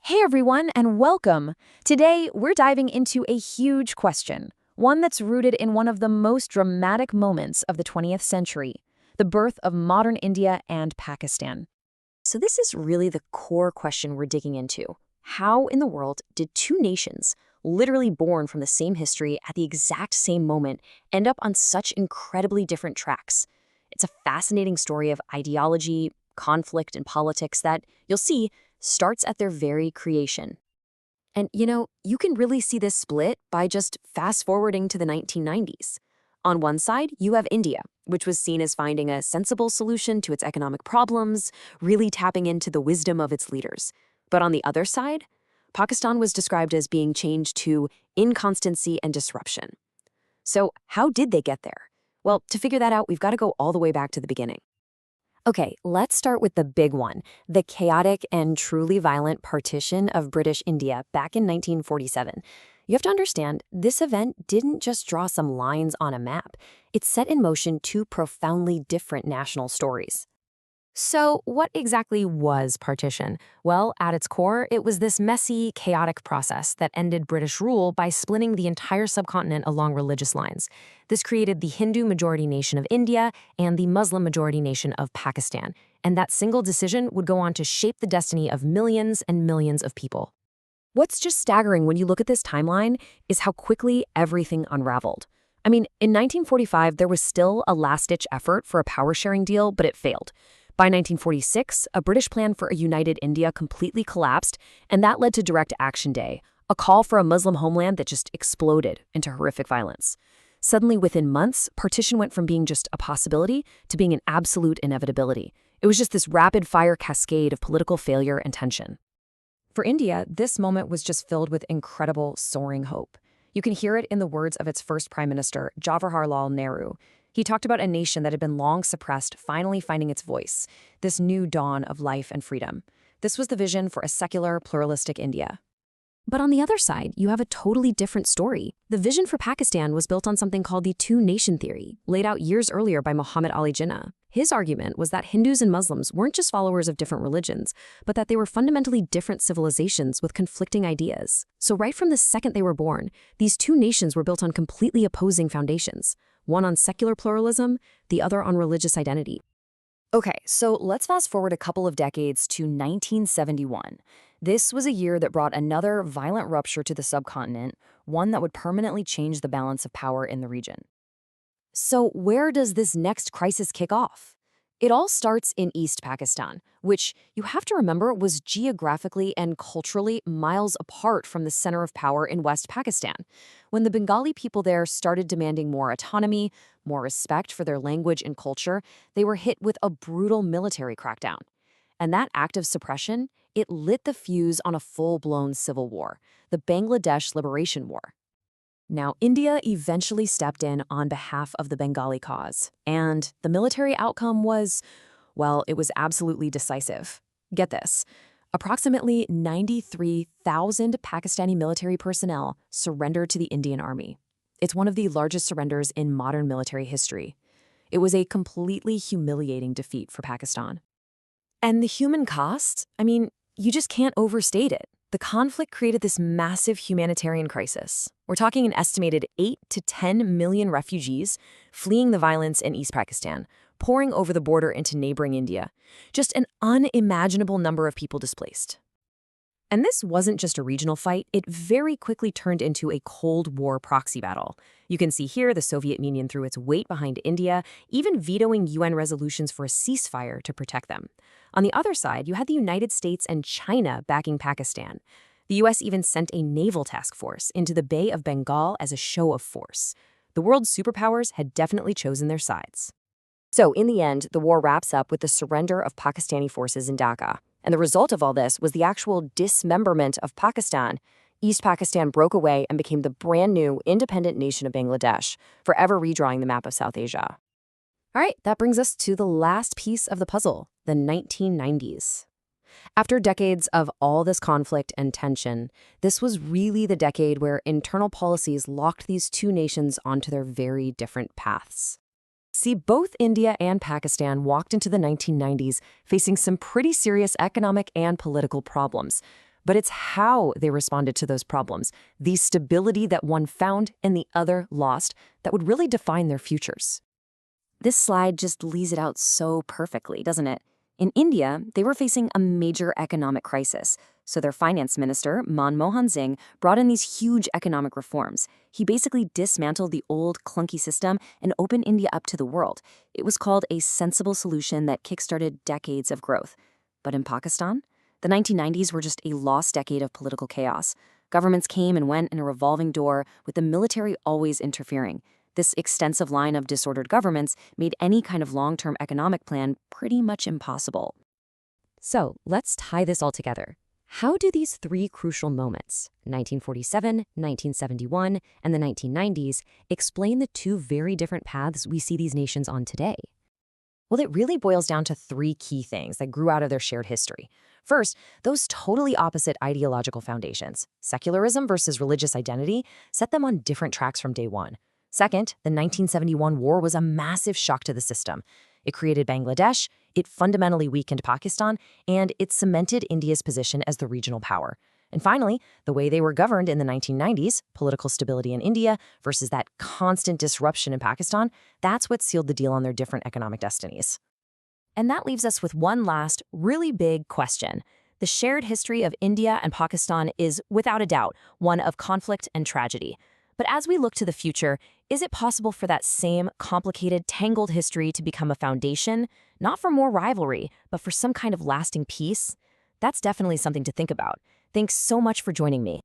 Hey everyone, and welcome! Today, we're diving into a huge question, one that's rooted in one of the most dramatic moments of the 20th century, the birth of modern India and Pakistan. So this is really the core question we're digging into. How in the world did two nations, literally born from the same history at the exact same moment, end up on such incredibly different tracks? It's a fascinating story of ideology, conflict, and politics that, you'll see, starts at their very creation. And you can really see this split by just fast forwarding to the 1990s. On one side, you have India, which was seen as finding a sensible solution to its economic problems, really tapping into the wisdom of its leaders. But on the other side, Pakistan was described as being changed to inconstancy and disruption. So how did they get there? Well, to figure that out, we've got to go all the way back to the beginning. Okay, let's start with the big one, the chaotic and truly violent partition of British India back in 1947. You have to understand, this event didn't just draw some lines on a map. It set in motion two profoundly different national stories. So what exactly was partition? Well, at its core, it was this messy, chaotic process that ended British rule by splitting the entire subcontinent along religious lines. This created the Hindu-majority nation of India and the Muslim-majority nation of Pakistan. And that single decision would go on to shape the destiny of millions and millions of people. What's just staggering when you look at this timeline is how quickly everything unraveled. I mean, in 1945, there was still a last-ditch effort for a power-sharing deal, but it failed. By 1946, a British plan for a united India completely collapsed, and that led to Direct Action Day, a call for a Muslim homeland that just exploded into horrific violence. Suddenly, within months, partition went from being just a possibility to being an absolute inevitability. It was just this rapid-fire cascade of political failure and tension. For India, this moment was just filled with incredible, soaring hope. You can hear it in the words of its first prime minister, Jawaharlal Nehru. He talked about a nation that had been long suppressed finally finding its voice, this new dawn of life and freedom. This was the vision for a secular, pluralistic India. But on the other side, you have a totally different story. The vision for Pakistan was built on something called the two-nation theory, laid out years earlier by Muhammad Ali Jinnah. His argument was that Hindus and Muslims weren't just followers of different religions, but that they were fundamentally different civilizations with conflicting ideas. So right from the second they were born, these two nations were built on completely opposing foundations, one on secular pluralism, the other on religious identity. Okay, so let's fast forward a couple of decades to 1971. This was a year that brought another violent rupture to the subcontinent, one that would permanently change the balance of power in the region. So where does this next crisis kick off? It all starts in East Pakistan, which, you have to remember, was geographically and culturally miles apart from the center of power in West Pakistan. When the Bengali people there started demanding more autonomy, more respect for their language and culture, they were hit with a brutal military crackdown. And that act of suppression, it lit the fuse on a full-blown civil war, the Bangladesh Liberation War. Now, India eventually stepped in on behalf of the Bengali cause, and the military outcome was, well, it was absolutely decisive. Get this, approximately 93,000 Pakistani military personnel surrendered to the Indian army. It's one of the largest surrenders in modern military history. It was a completely humiliating defeat for Pakistan. And the human cost? I mean, you just can't overstate it. The conflict created this massive humanitarian crisis. We're talking an estimated 8 to 10 million refugees fleeing the violence in East Pakistan, pouring over the border into neighboring India. Just an unimaginable number of people displaced. And this wasn't just a regional fight, it very quickly turned into a Cold War proxy battle. You can see here the Soviet Union threw its weight behind India, even vetoing UN resolutions for a ceasefire to protect them. On the other side, you had the United States and China backing Pakistan. The US even sent a naval task force into the Bay of Bengal as a show of force. The world's superpowers had definitely chosen their sides. So in the end, the war wraps up with the surrender of Pakistani forces in Dhaka. And the result of all this was the actual dismemberment of Pakistan. East Pakistan broke away and became the brand new independent nation of Bangladesh, forever redrawing the map of South Asia. All right, that brings us to the last piece of the puzzle, the 1990s. After decades of all this conflict and tension, this was really the decade where internal policies locked these two nations onto their very different paths. See, both India and Pakistan walked into the 1990s facing some pretty serious economic and political problems. But it's how they responded to those problems, the stability that one found and the other lost, that would really define their futures. This slide just lays it out so perfectly, doesn't it? In India, they were facing a major economic crisis, so their finance minister, Manmohan Singh, brought in these huge economic reforms. He basically dismantled the old, clunky system and opened India up to the world. It was called a sensible solution that kickstarted decades of growth. But in Pakistan, the 1990s were just a lost decade of political chaos. Governments came and went in a revolving door, with the military always interfering. This extensive line of disordered governments made any kind of long-term economic plan pretty much impossible. So let's tie this all together. How do these three crucial moments, 1947, 1971, and the 1990s, explain the two very different paths we see these nations on today? Well, it really boils down to three key things that grew out of their shared history. First, those totally opposite ideological foundations, secularism versus religious identity, set them on different tracks from day one. Second, the 1971 war was a massive shock to the system. It created Bangladesh, it fundamentally weakened Pakistan, and it cemented India's position as the regional power. And finally, the way they were governed in the 1990s, political stability in India versus that constant disruption in Pakistan, that's what sealed the deal on their different economic destinies. And that leaves us with one last, really big question. The shared history of India and Pakistan is, without a doubt, one of conflict and tragedy. But as we look to the future, is it possible for that same complicated, tangled history to become a foundation, not for more rivalry, but for some kind of lasting peace? That's definitely something to think about. Thanks so much for joining me.